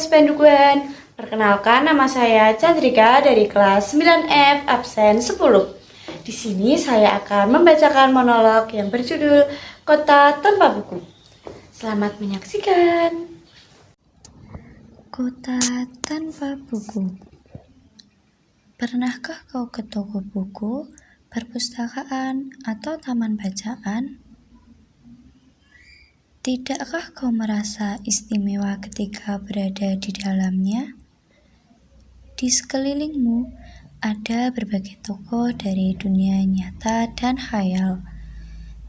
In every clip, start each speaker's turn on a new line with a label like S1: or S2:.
S1: Pendukuhan. Perkenalkan, nama saya Chandrika dari kelas 9F absen 10. Di sini saya akan membacakan monolog yang berjudul Kota Tanpa Buku. Selamat menyaksikan.
S2: Kota tanpa buku. Pernahkah kau ke toko buku, perpustakaan, atau taman bacaan? Tidakkah kau merasa istimewa ketika berada di dalamnya? Di sekelilingmu ada berbagai toko dari dunia nyata dan khayal,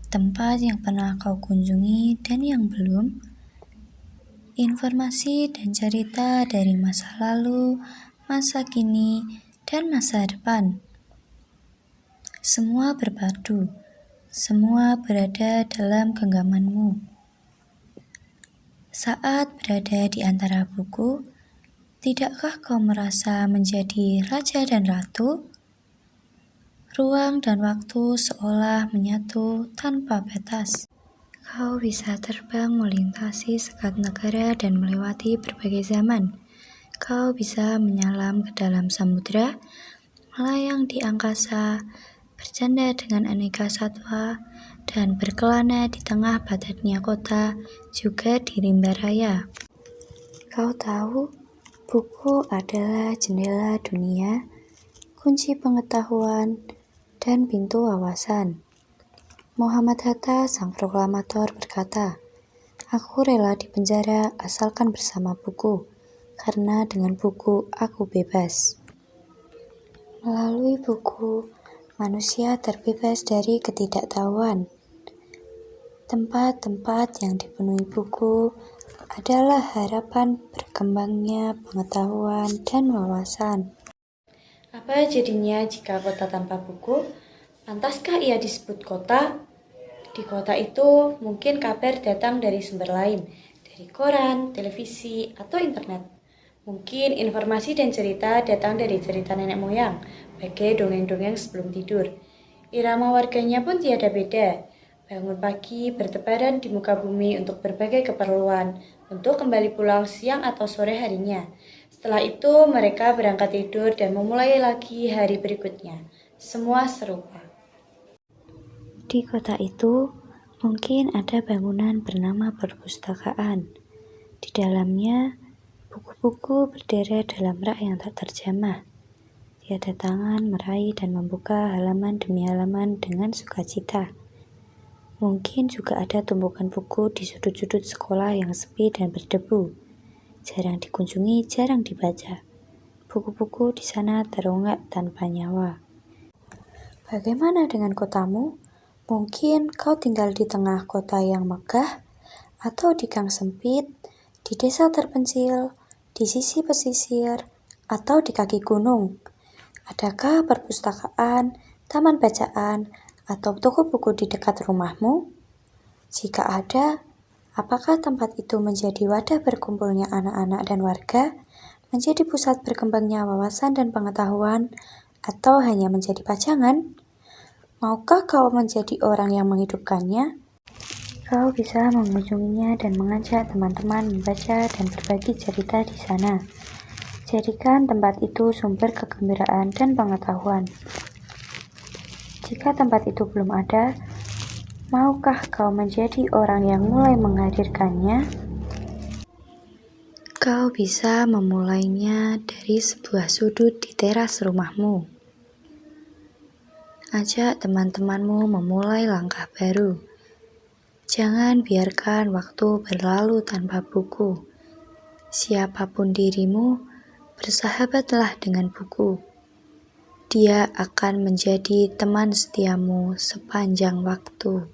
S2: tempat yang pernah kau kunjungi dan yang belum, informasi dan cerita dari masa lalu, masa kini, dan masa depan. Semua berpadu, semua berada dalam genggamanmu. Saat berada di antara buku, tidakkah kau merasa menjadi raja dan ratu? Ruang dan waktu seolah menyatu tanpa batas. Kau bisa terbang melintasi sekat negara dan melewati berbagai zaman. Kau bisa menyelam ke dalam samudera, melayang di angkasa, bercanda dengan aneka satwa, dan berkelana di tengah padatnya kota, juga di rimba raya. Kau tahu, buku adalah jendela dunia, kunci pengetahuan, dan pintu wawasan. Muhammad Hatta, sang proklamator, berkata, "Aku rela dipenjara asalkan bersama buku, karena dengan buku aku bebas." Melalui buku, manusia terbebas dari ketidaktahuan. Tempat-tempat yang dipenuhi buku adalah harapan berkembangnya pengetahuan dan wawasan.
S1: Apa jadinya jika kota tanpa buku? Pantaskah ia disebut kota? Di kota itu mungkin kabar datang dari sumber lain, dari koran, televisi, atau internet. Mungkin informasi dan cerita datang dari cerita nenek moyang, bagai dongeng-dongeng sebelum tidur. Irama warganya pun tiada beda. Bangun pagi, bertebaran di muka bumi untuk berbagai keperluan, untuk kembali pulang siang atau sore harinya. Setelah itu, mereka berangkat tidur dan memulai lagi hari berikutnya. Semua serupa.
S2: Di kota itu, mungkin ada bangunan bernama perpustakaan. Di dalamnya, buku-buku berderet dalam rak yang tak terjamah. Tiada tangan meraih dan membuka halaman demi halaman dengan sukacita. Mungkin juga ada tumpukan buku di sudut-sudut sekolah yang sepi dan berdebu. Jarang dikunjungi, jarang dibaca. Buku-buku di sana teronggak tanpa nyawa. Bagaimana dengan kotamu? Mungkin kau tinggal di tengah kota yang megah, atau di gang sempit, di desa terpencil, di sisi pesisir, atau di kaki gunung. Adakah perpustakaan, taman bacaan, atau toko buku di dekat rumahmu? Jika ada, apakah tempat itu menjadi wadah berkumpulnya anak-anak dan warga, menjadi pusat berkembangnya wawasan dan pengetahuan, atau hanya menjadi pajangan? Maukah kau menjadi orang yang menghidupkannya? Kau bisa mengunjunginya dan mengajak teman-teman membaca dan berbagi cerita di sana. Jadikan tempat itu sumber kegembiraan dan pengetahuan. Jika tempat itu belum ada, maukah kau menjadi orang yang mulai menghadirkannya? Kau bisa memulainya dari sebuah sudut di teras rumahmu. Ajak teman-temanmu memulai langkah baru. Jangan biarkan waktu berlalu tanpa buku. Siapapun dirimu, bersahabatlah dengan buku. Dia akan menjadi teman setiamu sepanjang waktu.